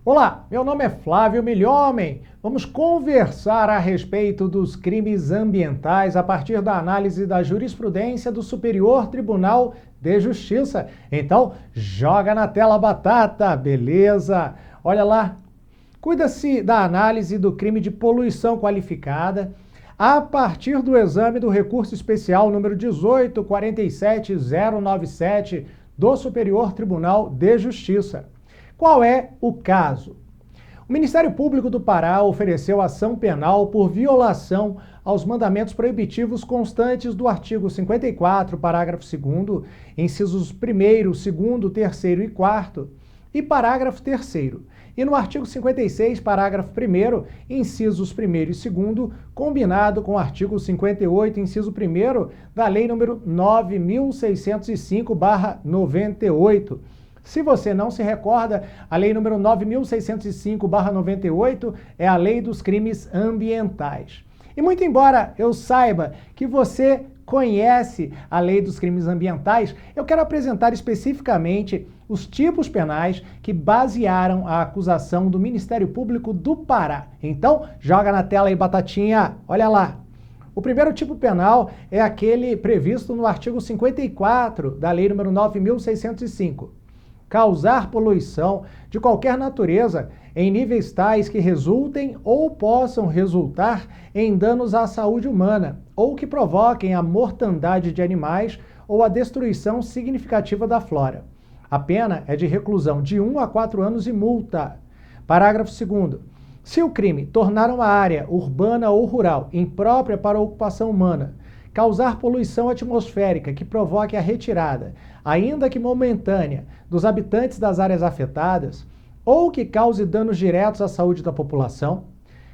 Olá, meu nome é Flávio Milhomem. Vamos conversar a respeito dos crimes ambientais a partir da análise da jurisprudência do Superior Tribunal de Justiça. Então, joga na tela a batata, beleza? Olha lá, cuida-se da análise do crime de poluição qualificada a partir do exame do recurso especial número 1847097 do Superior Tribunal de Justiça. Qual é o caso? O Ministério Público do Pará ofereceu ação penal por violação aos mandamentos proibitivos constantes do artigo 54, parágrafo 2º, incisos 1º, 2º, 3º e 4º, e parágrafo 3º. E no artigo 56, parágrafo 1º, incisos 1º e 2º, combinado com o artigo 58, inciso 1º, da Lei nº 9.605/98. Se você não se recorda, a Lei nº 9.605/98 é a Lei dos Crimes Ambientais. E muito embora eu saiba que você conhece a Lei dos Crimes Ambientais, eu quero apresentar especificamente os tipos penais que basearam a acusação do Ministério Público do Pará. Então, joga na tela aí, batatinha, olha lá. O primeiro tipo penal é aquele previsto no artigo 54 da Lei nº 9.605. Causar poluição de qualquer natureza em níveis tais que resultem ou possam resultar em danos à saúde humana ou que provoquem a mortandade de animais ou a destruição significativa da flora. A pena é de reclusão de 1 a 4 anos e multa. Parágrafo 2º. Se o crime tornar uma área urbana ou rural imprópria para a ocupação humana, causar poluição atmosférica que provoque a retirada, ainda que momentânea, dos habitantes das áreas afetadas, ou que cause danos diretos à saúde da população,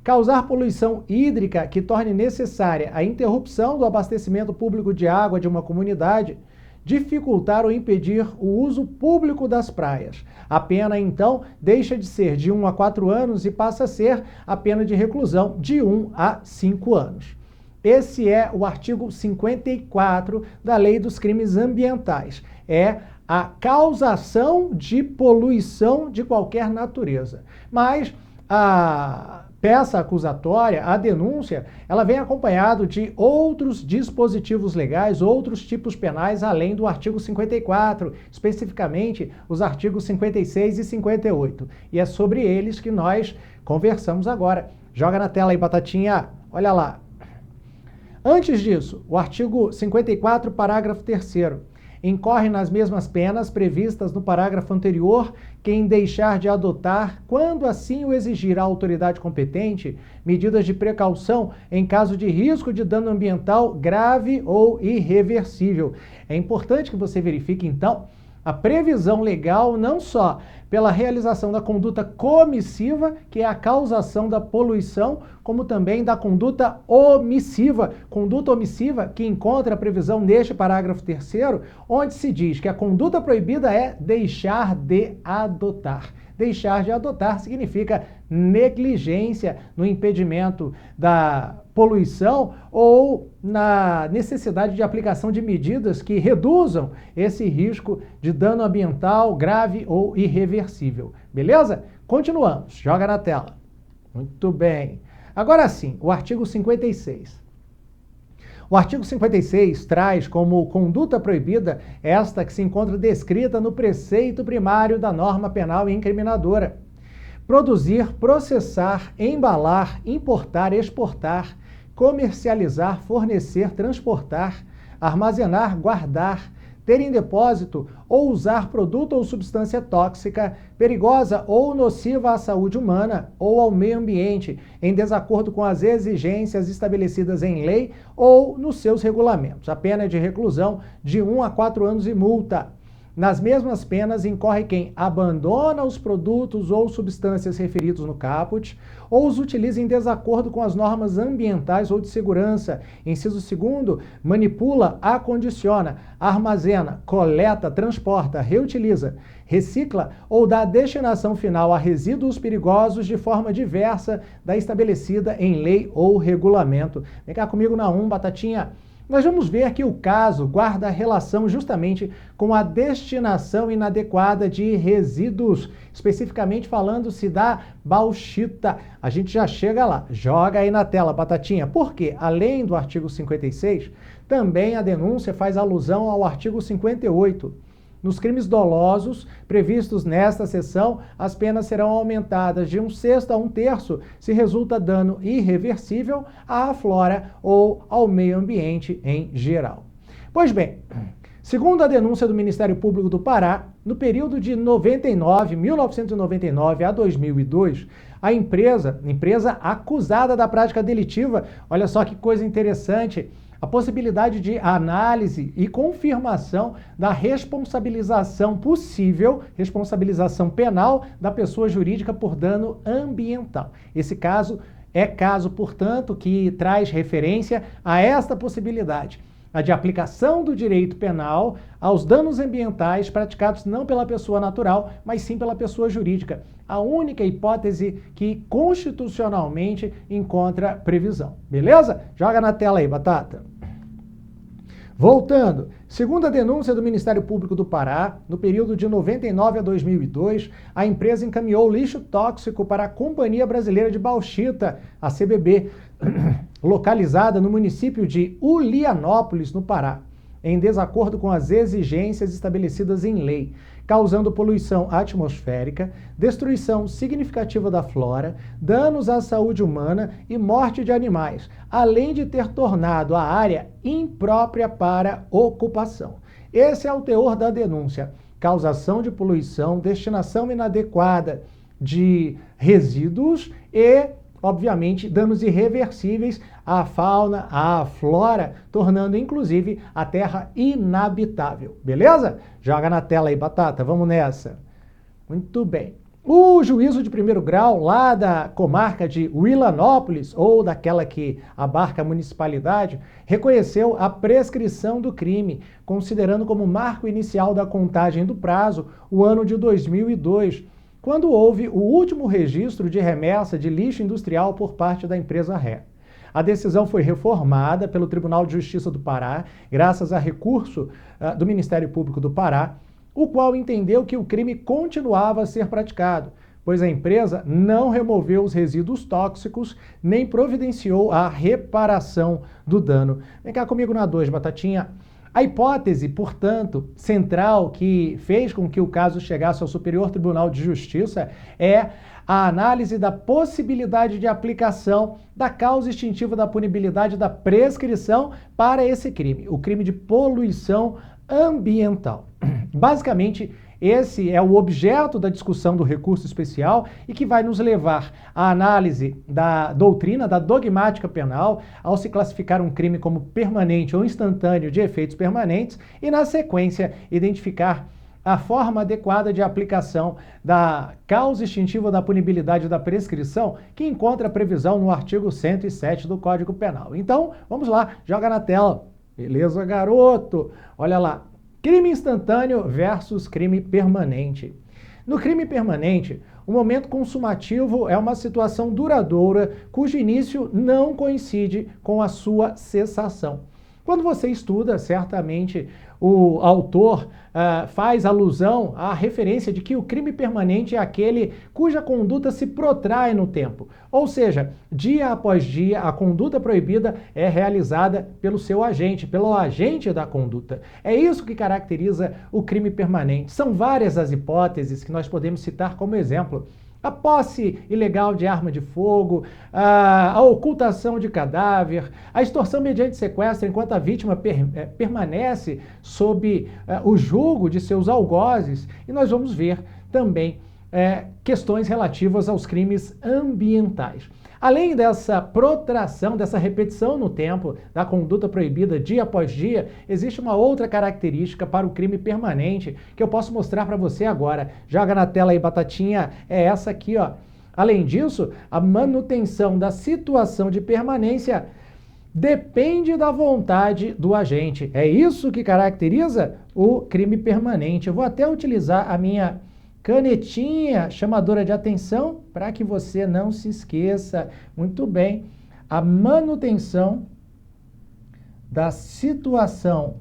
causar poluição hídrica que torne necessária a interrupção do abastecimento público de água de uma comunidade, dificultar ou impedir o uso público das praias. A pena, então, deixa de ser de 1 a 4 anos e passa a ser a pena de reclusão de 1 a 5 anos. Esse é o artigo 54 da Lei dos Crimes Ambientais. É a causação de poluição de qualquer natureza. Mas a peça acusatória, a denúncia, ela vem acompanhado de outros dispositivos legais, outros tipos penais, além do artigo 54, especificamente os artigos 56 e 58. E é sobre eles que nós conversamos agora. Joga na tela aí, batatinha, olha lá. Antes disso, o artigo 54, parágrafo 3º, incorre nas mesmas penas previstas no parágrafo anterior quem deixar de adotar, quando assim o exigir a autoridade competente, medidas de precaução em caso de risco de dano ambiental grave ou irreversível. É importante que você verifique, então, a previsão legal não só pela realização da conduta comissiva, que é a causação da poluição, como também da conduta omissiva. Conduta omissiva que encontra a previsão neste parágrafo 3º, onde se diz que a conduta proibida é deixar de adotar. Deixar de adotar significa negligência no impedimento da poluição ou na necessidade de aplicação de medidas que reduzam esse risco de dano ambiental grave ou irreversível. Beleza? Continuamos. Joga na tela. Muito bem. Agora sim, o artigo 56. O artigo 56 traz como conduta proibida esta que se encontra descrita no preceito primário da norma penal incriminadora: produzir, processar, embalar, importar, exportar, comercializar, fornecer, transportar, armazenar, guardar, ter em depósito ou usar produto ou substância tóxica, perigosa ou nociva à saúde humana ou ao meio ambiente, em desacordo com as exigências estabelecidas em lei ou nos seus regulamentos. A pena é de reclusão de 1 a 4 anos e multa. Nas mesmas penas incorre quem abandona os produtos ou substâncias referidos no caput ou os utiliza em desacordo com as normas ambientais ou de segurança. Inciso 2º, manipula, acondiciona, armazena, coleta, transporta, reutiliza, recicla ou dá destinação final a resíduos perigosos de forma diversa da estabelecida em lei ou regulamento. Vem cá comigo na 1, batatinha. nós vamos ver que o caso guarda relação justamente com a destinação inadequada de resíduos, especificamente falando-se da bauxita. A gente já chega lá. Joga aí na tela, Batatinha. Porque, além do artigo 56, também a denúncia faz alusão ao artigo 58. Nos crimes dolosos previstos nesta seção, as penas serão aumentadas de 1/6 a 1/3 se resulta dano irreversível à flora ou ao meio ambiente em geral. Pois bem, segundo a denúncia do Ministério Público do Pará, no período de 1999 a 2002, a empresa acusada da prática delitiva, olha só que coisa interessante, a possibilidade de análise e confirmação da responsabilização possível, responsabilização penal da pessoa jurídica por dano ambiental. Esse caso é caso, portanto, que traz referência a esta possibilidade, a de aplicação do direito penal aos danos ambientais praticados não pela pessoa natural, mas sim pela pessoa jurídica. A única hipótese que constitucionalmente encontra previsão. Beleza? Joga na tela aí, Batata. Voltando, segundo a denúncia do Ministério Público do Pará, no período de 99 a 2002, a empresa encaminhou lixo tóxico para a Companhia Brasileira de Bauxita, a CBB, localizada no município de Ulianópolis, no Pará, em desacordo com as exigências estabelecidas em lei, causando poluição atmosférica, destruição significativa da flora, danos à saúde humana e morte de animais, além de ter tornado a área imprópria para ocupação. Esse é o teor da denúncia: causação de poluição, destinação inadequada de resíduos e, obviamente, danos irreversíveis à fauna, à flora, tornando inclusive a terra inabitável. Beleza? Joga na tela aí, Batata, vamos nessa. Muito bem. O juízo de primeiro grau lá da comarca de Ulianópolis, ou daquela que abarca a municipalidade, reconheceu a prescrição do crime, considerando como marco inicial da contagem do prazo o ano de 2002, quando houve o último registro de remessa de lixo industrial por parte da empresa ré. A decisão foi reformada pelo Tribunal de Justiça do Pará, graças a recurso do Ministério Público do Pará, o qual entendeu que o crime continuava a ser praticado, pois a empresa não removeu os resíduos tóxicos nem providenciou a reparação do dano. Vem cá comigo na 2, Batatinha. A hipótese, portanto, central que fez com que o caso chegasse ao Superior Tribunal de Justiça é a análise da possibilidade de aplicação da causa extintiva da punibilidade da prescrição para esse crime, o crime de poluição ambiental. Basicamente, esse é o objeto da discussão do recurso especial e que vai nos levar à análise da doutrina, da dogmática penal, ao se classificar um crime como permanente ou instantâneo de efeitos permanentes e, na sequência, identificar a forma adequada de aplicação da causa extintiva da punibilidade da prescrição, que encontra previsão no artigo 107 do Código Penal. Então, vamos lá, joga na tela. Beleza, garoto? Olha lá. Crime instantâneo versus crime permanente. No crime permanente, o momento consumativo é uma situação duradoura cujo início não coincide com a sua cessação. Quando você estuda, certamente o autor faz alusão à referência de que o crime permanente é aquele cuja conduta se protrai no tempo. Ou seja, dia após dia, a conduta proibida é realizada pelo seu agente, pelo agente da conduta. É isso que caracteriza o crime permanente. São várias as hipóteses que nós podemos citar como exemplo. A posse ilegal de arma de fogo, a ocultação de cadáver, a extorsão mediante sequestro enquanto a vítima permanece sob o julgo de seus algozes, e nós vamos ver também questões relativas aos crimes ambientais. Além dessa protração, dessa repetição no tempo da conduta proibida dia após dia, existe uma outra característica para o crime permanente que eu posso mostrar para você agora. Joga na tela aí, Batatinha, é essa aqui, ó. Além disso, a manutenção da situação de permanência depende da vontade do agente. É isso que caracteriza o crime permanente. Eu vou até utilizar a minha canetinha chamadora de atenção para que você não se esqueça. Muito bem. A manutenção da situação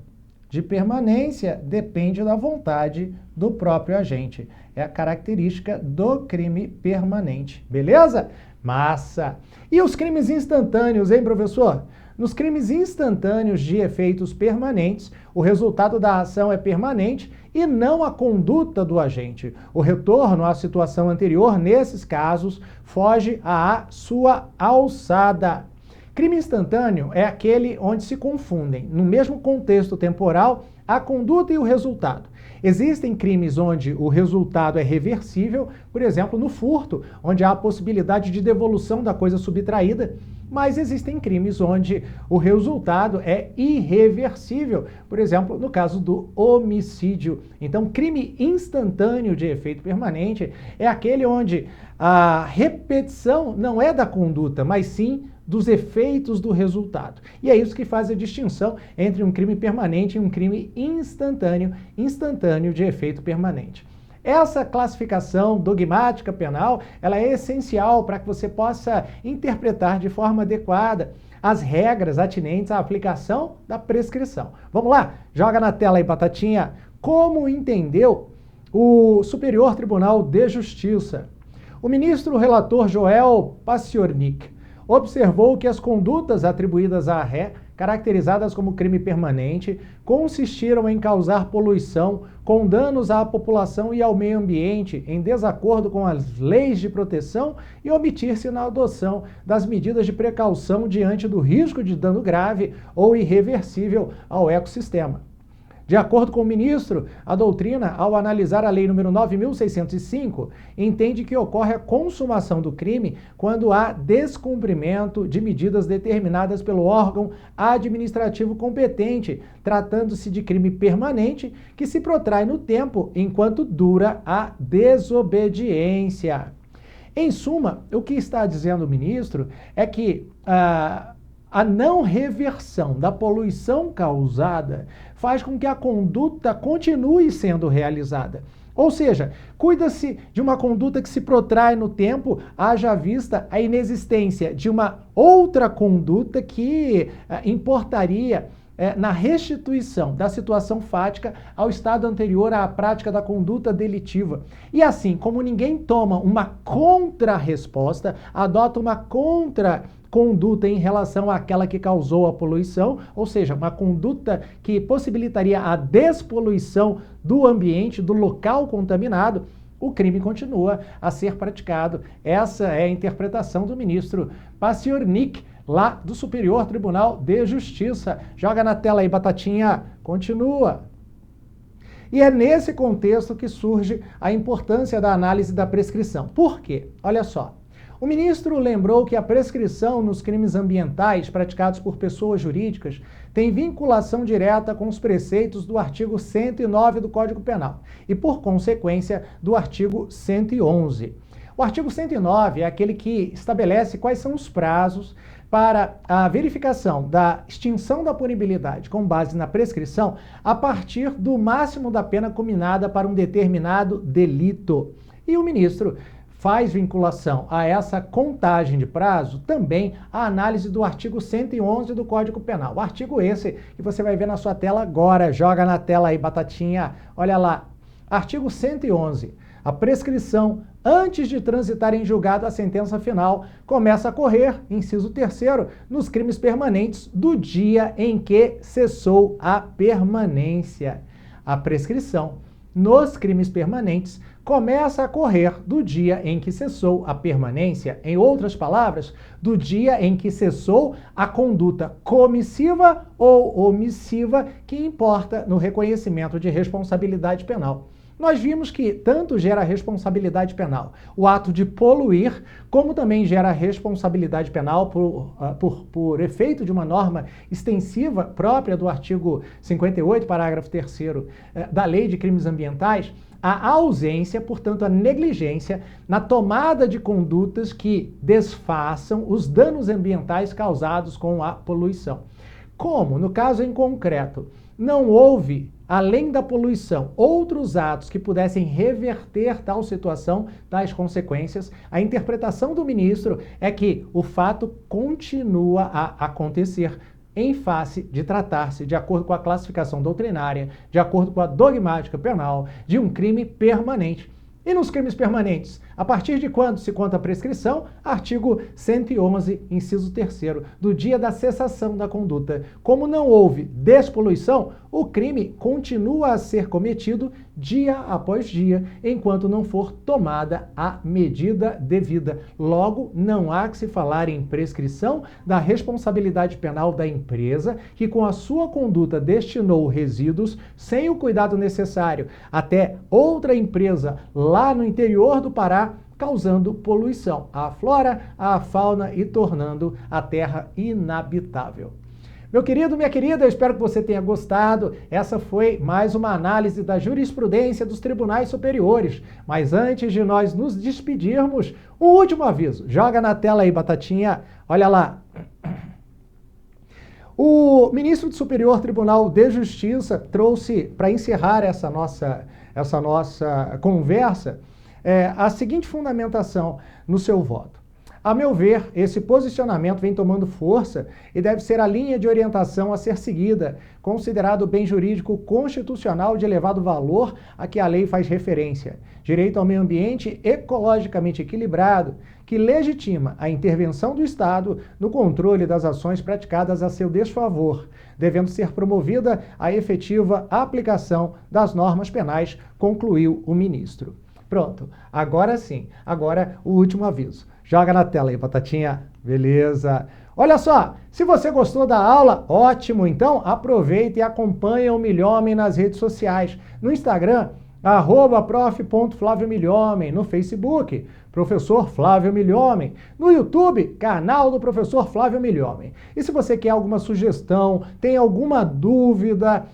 de permanência depende da vontade do próprio agente. É a característica do crime permanente. Beleza? Massa! E os crimes instantâneos, hein, professor? Nos crimes instantâneos de efeitos permanentes, o resultado da ação é permanente e não a conduta do agente. O retorno à situação anterior, nesses casos, foge à sua alçada. Crime instantâneo é aquele onde se confundem, no mesmo contexto temporal, a conduta e o resultado. Existem crimes onde o resultado é reversível, por exemplo, no furto, onde há a possibilidade de devolução da coisa subtraída, mas existem crimes onde o resultado é irreversível, por exemplo, no caso do homicídio. Então, crime instantâneo de efeito permanente é aquele onde a repetição não é da conduta, mas sim dos efeitos do resultado. E é isso que faz a distinção entre um crime permanente e um crime instantâneo de efeito permanente. Essa classificação dogmática penal, ela é essencial para que você possa interpretar de forma adequada as regras atinentes à aplicação da prescrição. Vamos lá? Joga na tela aí, Batatinha. Como entendeu o Superior Tribunal de Justiça? O ministro relator Joel Paciornik observou que as condutas atribuídas à ré, caracterizadas como crime permanente, consistiram em causar poluição com danos à população e ao meio ambiente, em desacordo com as leis de proteção e omitir-se na adoção das medidas de precaução diante do risco de dano grave ou irreversível ao ecossistema. De acordo com o ministro, a doutrina, ao analisar a Lei nº 9.605, entende que ocorre a consumação do crime quando há descumprimento de medidas determinadas pelo órgão administrativo competente, tratando-se de crime permanente que se protrai no tempo enquanto dura a desobediência. Em suma, o que está dizendo o ministro é que a não reversão da poluição causada faz com que a conduta continue sendo realizada. Ou seja, cuida-se de uma conduta que se protrai no tempo, haja vista a inexistência de uma outra conduta que importaria na restituição da situação fática ao estado anterior à prática da conduta delitiva. E assim, como ninguém toma uma contra-resposta, adota uma conduta em relação àquela que causou a poluição, ou seja, uma conduta que possibilitaria a despoluição do ambiente, do local contaminado, o crime continua a ser praticado. Essa é a interpretação do ministro Paciornik, lá do Superior Tribunal de Justiça. Joga na tela aí, Batatinha. Continua. E é nesse contexto que surge a importância da análise da prescrição. Por quê? Olha só. O ministro lembrou que a prescrição nos crimes ambientais praticados por pessoas jurídicas tem vinculação direta com os preceitos do artigo 109 do Código Penal e, por consequência, do artigo 111. O artigo 109 é aquele que estabelece quais são os prazos para a verificação da extinção da punibilidade com base na prescrição a partir do máximo da pena cominada para um determinado delito. E o ministro faz vinculação a essa contagem de prazo também a análise do artigo 111 do Código Penal. O artigo esse que você vai ver na sua tela agora. Joga na tela aí, Batatinha. Olha lá. Artigo 111. A prescrição, antes de transitar em julgado a sentença final, começa a correr, inciso 3º, nos crimes permanentes do dia em que cessou a permanência. A prescrição nos crimes permanentes começa a correr do dia em que cessou a permanência, em outras palavras, do dia em que cessou a conduta comissiva ou omissiva que importa no reconhecimento de responsabilidade penal. Nós vimos que tanto gera responsabilidade penal o ato de poluir, como também gera responsabilidade penal por efeito de uma norma extensiva própria do artigo 58, parágrafo 3º da Lei de Crimes Ambientais, a ausência, portanto, a negligência na tomada de condutas que desfaçam os danos ambientais causados com a poluição. Como, no caso em concreto, não houve, além da poluição, outros atos que pudessem reverter tal situação, tais consequências, a interpretação do ministro é que o fato continua a acontecer em face de tratar-se, de acordo com a classificação doutrinária, de acordo com a dogmática penal, de um crime permanente. E nos crimes permanentes, a partir de quando se conta a prescrição? Artigo 111, inciso 3º, do dia da cessação da conduta. Como não houve despoluição, o crime continua a ser cometido dia após dia, enquanto não for tomada a medida devida. Logo, não há que se falar em prescrição da responsabilidade penal da empresa que, com a sua conduta, destinou resíduos sem o cuidado necessário até outra empresa lá no interior do Pará, causando poluição à flora, à fauna e tornando a terra inabitável. Meu querido, minha querida, eu espero que você tenha gostado. Essa foi mais uma análise da jurisprudência dos tribunais superiores. Mas antes de nós nos despedirmos, um último aviso. Joga na tela aí, Batatinha. Olha lá. O ministro do Superior Tribunal de Justiça trouxe, para encerrar essa nossa conversa, a seguinte fundamentação no seu voto. A meu ver, esse posicionamento vem tomando força e deve ser a linha de orientação a ser seguida, considerado bem jurídico constitucional de elevado valor a que a lei faz referência. Direito ao meio ambiente ecologicamente equilibrado, que legitima a intervenção do Estado no controle das ações praticadas a seu desfavor, devendo ser promovida a efetiva aplicação das normas penais, concluiu o ministro. Pronto, agora sim, agora o último aviso. Joga na tela aí, Batatinha. Beleza. Olha só, se você gostou da aula, ótimo, então aproveita e acompanha o Milhomem nas redes sociais. No Instagram, @prof.flaviomilhomem, no Facebook, Professor Flávio Milhomem, no YouTube, canal do Professor Flávio Milhomem. E se você quer alguma sugestão, tem alguma dúvida,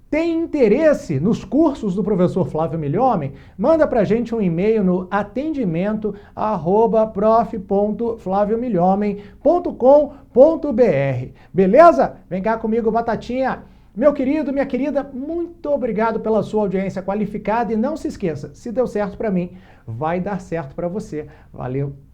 tem interesse nos cursos do Professor Flávio Milhomem, manda pra gente um e-mail no atendimento@profflaviomilhomem.com.br. Beleza? Vem cá comigo, Batatinha. Meu querido, minha querida, muito obrigado pela sua audiência qualificada e não se esqueça, se deu certo para mim, vai dar certo para você. Valeu!